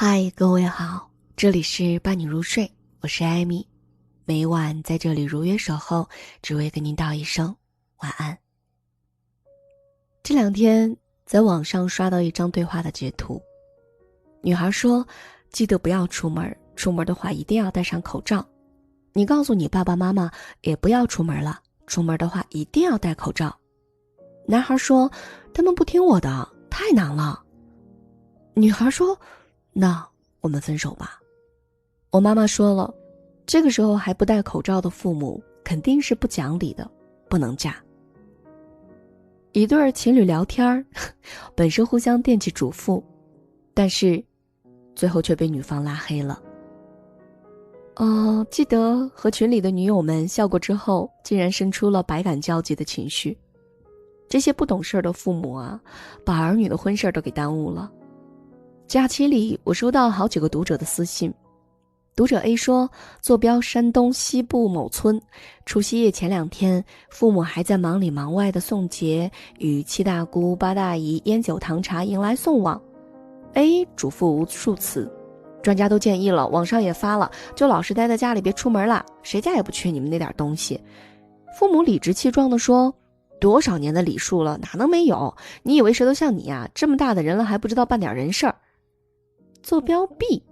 嗨，各位好，这里是伴你入睡，我是艾米，每晚在这里如约守候，只为跟您道一声晚安。这两天在网上刷到一张对话的截图，女孩说，记得不要出门，出门的话一定要戴上口罩。你告诉你爸爸妈妈也不要出门了，出门的话一定要戴口罩。男孩说，他们不听我的，太难了。女孩说，那我们分手吧。我妈妈说了，这个时候还不戴口罩的父母肯定是不讲理的，不能嫁。一对情侣聊天本是互相惦记嘱咐，但是最后却被女方拉黑了。记得和群里的女友们笑过之后，竟然生出了百感交集的情绪。这些不懂事的父母啊，把儿女的婚事都给耽误了。假期里我收到好几个读者的私信，读者 A 说，坐标山东西部某村，除夕夜前2天，父母还在忙里忙外的送节，与七大姑八大姨烟酒糖茶迎来送往。 A 嘱咐无数次，专家都建议了，网上也发了，就老实待在家里别出门了，谁家也不缺你们那点东西。父母理直气壮地说，多少年的礼数了，哪能没有？你以为谁都像你啊？这么大的人了还不知道办点人事儿。坐标 B，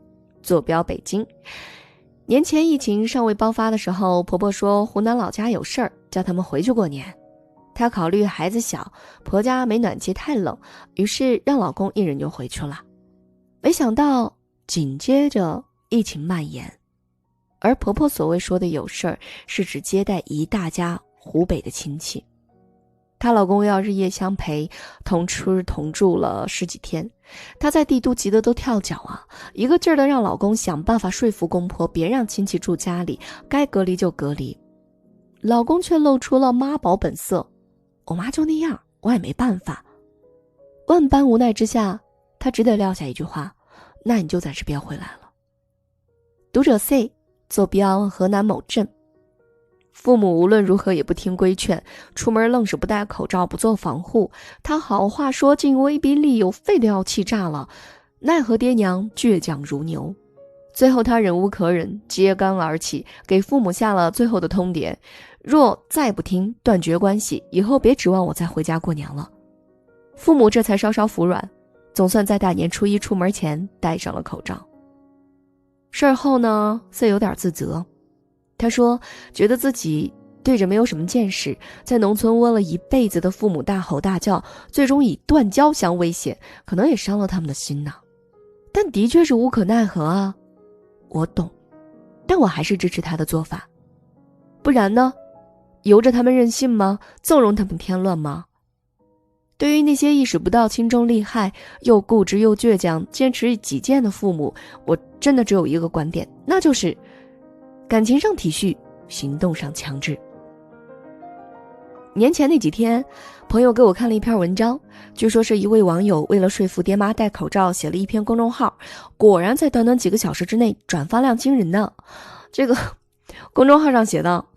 坐标北京。年前疫情尚未爆发的时候，婆婆说湖南老家有事儿，叫他们回去过年。她考虑孩子小，婆家没暖气太冷，于是让老公一人就回去了。没想到紧接着疫情蔓延，而婆婆所谓说的有事儿，是指接待一大家湖北的亲戚。她老公要日夜相陪，同吃同住了10几天，她在帝都急得都跳脚啊，一个劲儿的让老公想办法说服公婆别让亲戚住家里，该隔离就隔离。老公却露出了妈宝本色，我妈就那样，我也没办法。万般无奈之下，她只得撂下一句话，那你就暂时别回来了。读者 C， 坐标河南某镇。父母无论如何也不听规劝，出门愣是不戴口罩，不做防护。他好话说尽，威逼利诱，非得要气炸了。奈何爹娘倔强如牛，最后他忍无可忍，揭竿而起，给父母下了最后的通牒：若再不听，断绝关系，以后别指望我再回家过年了。父母这才稍稍服软，总算在大年初一出门前戴上了口罩。事儿后呢，C有点自责。他说，觉得自己对着没有什么见识，在农村窝了一辈子的父母大吼大叫，最终以断交相威胁，可能也伤了他们的心呢。但的确是无可奈何啊。我懂，但我还是支持他的做法。不然呢？由着他们任性吗？纵容他们添乱吗？对于那些意识不到轻重利害，又固执又倔强，坚持己见的父母，我真的只有一个观点，那就是感情上体恤，行动上强制。年前那几天，朋友给我看了一篇文章，据说是一位网友为了说服爹妈戴口罩写了一篇公众号，果然在短短几个小时之内转发量惊人呢。这个公众号上写道，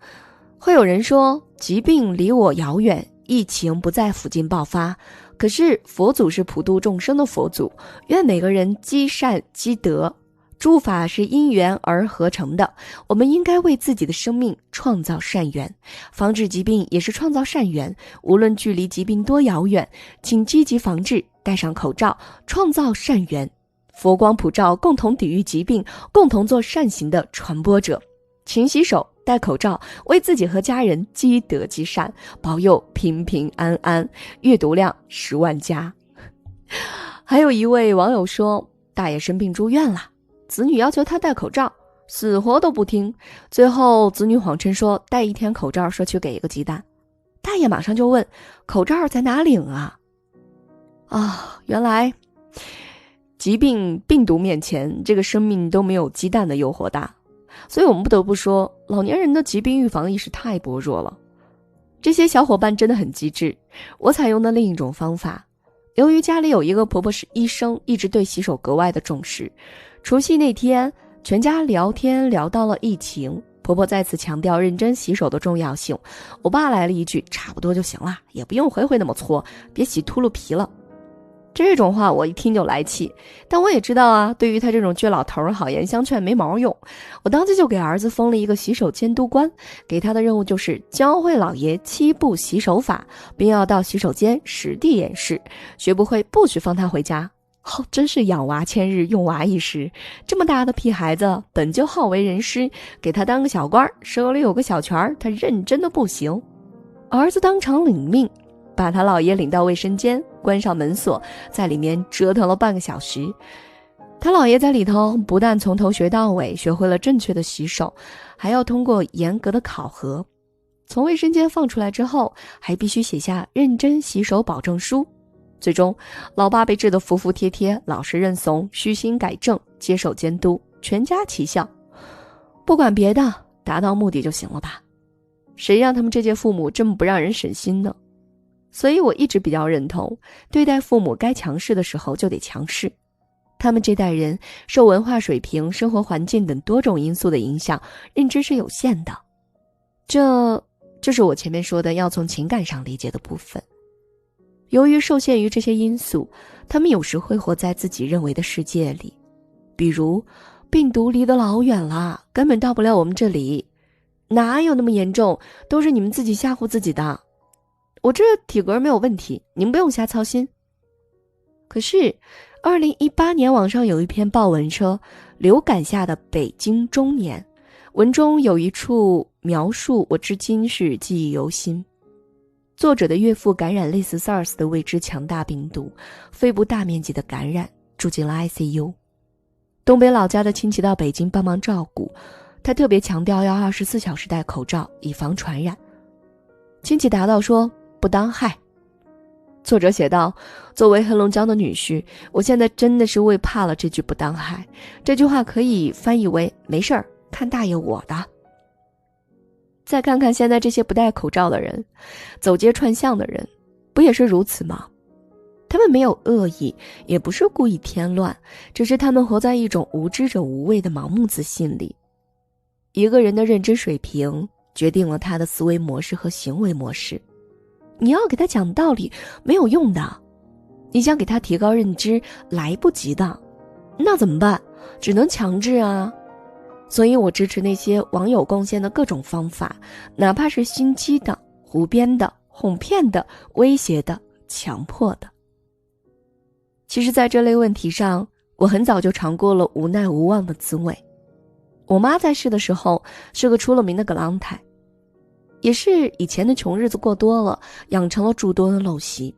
会有人说疾病离我遥远，疫情不在附近爆发，可是佛祖是普度众生的佛祖，愿每个人积善积德，诸法是因缘而合成的，我们应该为自己的生命创造善缘，防治疾病也是创造善缘，无论距离疾病多遥远，请积极防治，戴上口罩，创造善缘，佛光普照，共同抵御疾病，共同做善行的传播者。勤洗手，戴口罩，为自己和家人积德积善，保佑平平安安，阅读量10万加。还有一位网友说，大爷生病住院了，子女要求他戴口罩，死活都不听，最后子女谎称说戴1天口罩，说去给一个鸡蛋。大爷马上就问，口罩在哪领啊？原来疾病病毒面前，这个生命都没有鸡蛋的诱惑大。所以我们不得不说，老年人的疾病预防意识太薄弱了。这些小伙伴真的很机智。我采用的另一种方法，由于家里有一个婆婆是医生，一直对洗手格外的重视。除夕那天，全家聊天聊到了疫情，婆婆再次强调认真洗手的重要性。我爸来了一句，差不多就行了，也不用回回那么搓，别洗秃噜皮了。这种话我一听就来气，但我也知道啊，对于他这种倔老头好言相劝没毛用。我当即就给儿子封了一个洗手监督官，给他的任务就是教会老爷7步洗手法，并要到洗手间实地演示，学不会不许放他回家。真是养娃千日，用娃一时。这么大的屁孩子，本就好为人师，给他当个小官，手里有个小权，他认真的不行。儿子当场领命，把他姥爷领到卫生间，关上门锁，在里面折腾了半个小时。他姥爷在里头不但从头学到尾，学会了正确的洗手，还要通过严格的考核。从卫生间放出来之后，还必须写下认真洗手保证书。最终，老爸被治得服服帖帖，老实认怂，虚心改正，接受监督，全家齐笑。不管别的，达到目的就行了吧？谁让他们这届父母这么不让人省心呢？所以我一直比较认同，对待父母该强势的时候就得强势。他们这代人受文化水平、生活环境等多种因素的影响，认知是有限的。这是我前面说的要从情感上理解的部分。由于受限于这些因素，他们有时会活在自己认为的世界里。比如，病毒离得老远了，根本到不了我们这里。哪有那么严重，都是你们自己吓唬自己的。我这体格没有问题，你们不用瞎操心。可是2018年网上有一篇报文说，流感下的北京中年，文中有一处描述我至今是记忆犹新。作者的岳父感染类似 SARS 的未知强大病毒，肺部大面积的感染，住进了 ICU。东北老家的亲戚到北京帮忙照顾，他特别强调要24小时戴口罩，以防传染。亲戚答道说不当害。作者写道，作为黑龙江的女婿，我现在真的是为怕了这句不当害。这句话可以翻译为没事儿，看大爷我的。再看看现在这些不戴口罩的人，走街串巷的人，不也是如此吗？他们没有恶意，也不是故意添乱，只是他们活在一种无知者无畏的盲目自信里。一个人的认知水平决定了他的思维模式和行为模式。你要给他讲道理没有用的，你想给他提高认知来不及的，那怎么办？只能强制啊。所以我支持那些网友贡献的各种方法，哪怕是心机的、胡编的、哄骗的、威胁的、强迫的。其实在这类问题上，我很早就尝过了无奈无望的滋味。我妈在世的时候是个出了名的葛朗台，也是以前的穷日子过多了，养成了诸多的陋习。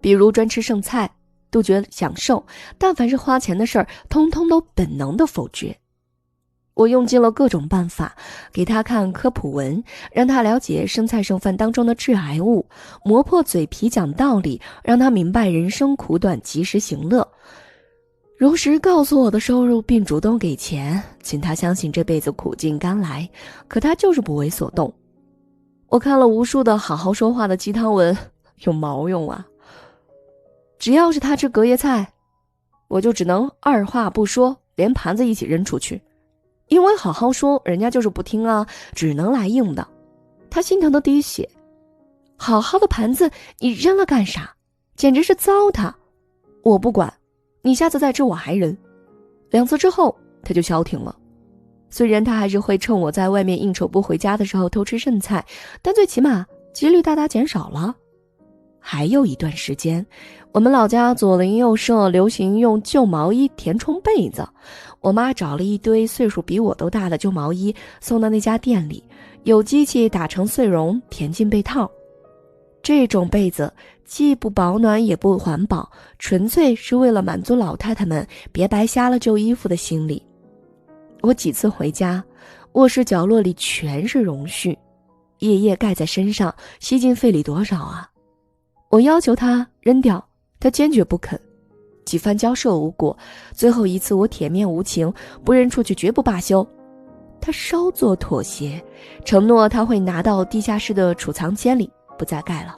比如专吃剩菜，杜绝享受，但凡是花钱的事儿，通通都本能的否决。我用尽了各种办法，给他看科普文，让他了解剩菜剩饭当中的致癌物，磨破嘴皮讲道理，让他明白人生苦短，及时行乐。如实告诉我的收入，并主动给钱，请他相信这辈子苦尽甘来，可他就是不为所动。我看了无数的好好说话的鸡汤文，有毛用啊！只要是他吃隔夜菜，我就只能二话不说，连盘子一起扔出去。因为好好说，人家就是不听啊，只能来硬的。他心疼的滴血。好好的盘子你扔了干啥？简直是糟蹋！我不管，你下次再吃我还扔。2次之后他就消停了。虽然他还是会趁我在外面应酬不回家的时候偷吃剩菜，但最起码几率大大减少了。还有一段时间，我们老家左邻右舍流行用旧毛衣填充被子，我妈找了一堆岁数比我都大的旧毛衣送到那家店里，有机器打成碎绒填进被套。这种被子既不保暖也不环保，纯粹是为了满足老太太们别白瞎了旧衣服的心理。我几次回家，卧室角落里全是绒絮，夜夜盖在身上，吸进肺里多少啊！我要求他扔掉，他坚决不肯。几番交涉无果，最后一次我铁面无情，不扔出去绝不罢休。他稍作妥协，承诺他会拿到地下室的储藏间里，不再盖了。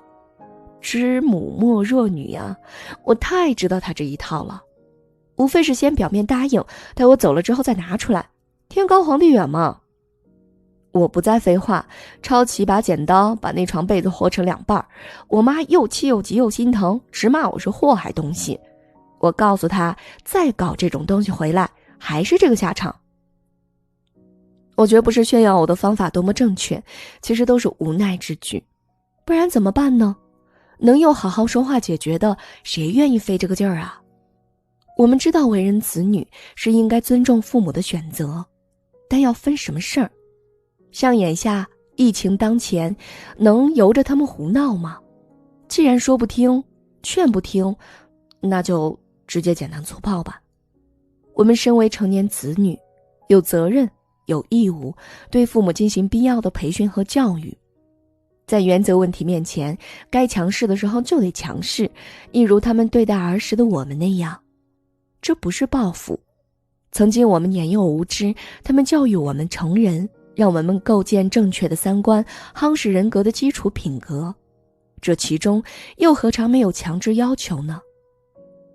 知母莫若女啊，我太知道他这一套了。无非是先表面答应，待我走了之后再拿出来，天高皇帝远嘛。我不再废话，抄起一把剪刀，把那床被子活成2半。我妈又气又急又心疼，直骂我是祸害东西。我告诉她，再搞这种东西回来，还是这个下场。我绝不是炫耀我的方法多么正确，其实都是无奈之举。不然怎么办呢？能有好好说话解决的，谁愿意费这个劲儿啊？我们知道为人子女是应该尊重父母的选择，但要分什么事儿。像眼下疫情当前，能由着他们胡闹吗？既然说不听，劝不听，那就直接简单粗暴吧。我们身为成年子女，有责任有义务对父母进行必要的培训和教育。在原则问题面前，该强势的时候就得强势，一如他们对待儿时的我们那样。这不是报复。曾经我们年幼无知，他们教育我们成人，让我们构建正确的三观，夯实人格的基础品格。这其中又何尝没有强制要求呢？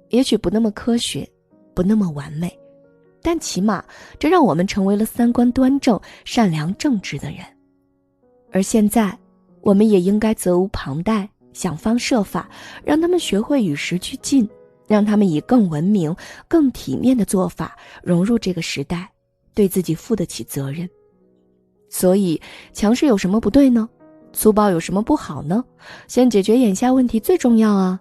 也许不那么科学，不那么完美，但起码这让我们成为了三观端正、善良正直的人。而现在我们也应该责无旁贷，想方设法让他们学会与时俱进，让他们以更文明、更体面的做法融入这个时代，对自己负得起责任。所以强势有什么不对呢？粗暴有什么不好呢？先解决眼下问题最重要啊。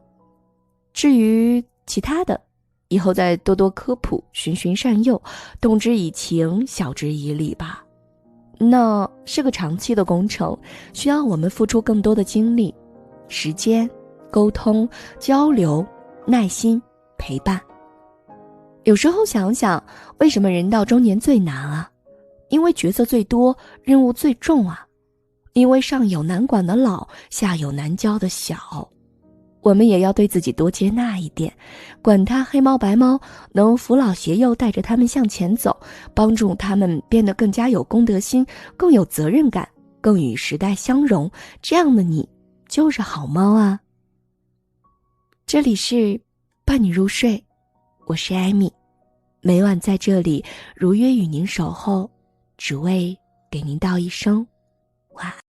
至于其他的，以后再多多科普，循循善诱，动之以情，晓之以理吧。那是个长期的工程，需要我们付出更多的精力、时间、沟通、交流、耐心、陪伴。有时候想想，为什么人到中年最难啊？因为角色最多，任务最重啊。因为上有难管的老，下有难教的小。我们也要对自己多接纳一点，管他黑猫白猫，能扶老携幼，带着他们向前走，帮助他们变得更加有公德心，更有责任感，更与时代相融，这样的你就是好猫啊。这里是伴你入睡，我是艾米，每晚在这里如约与您守候，只为给您道一声晚安。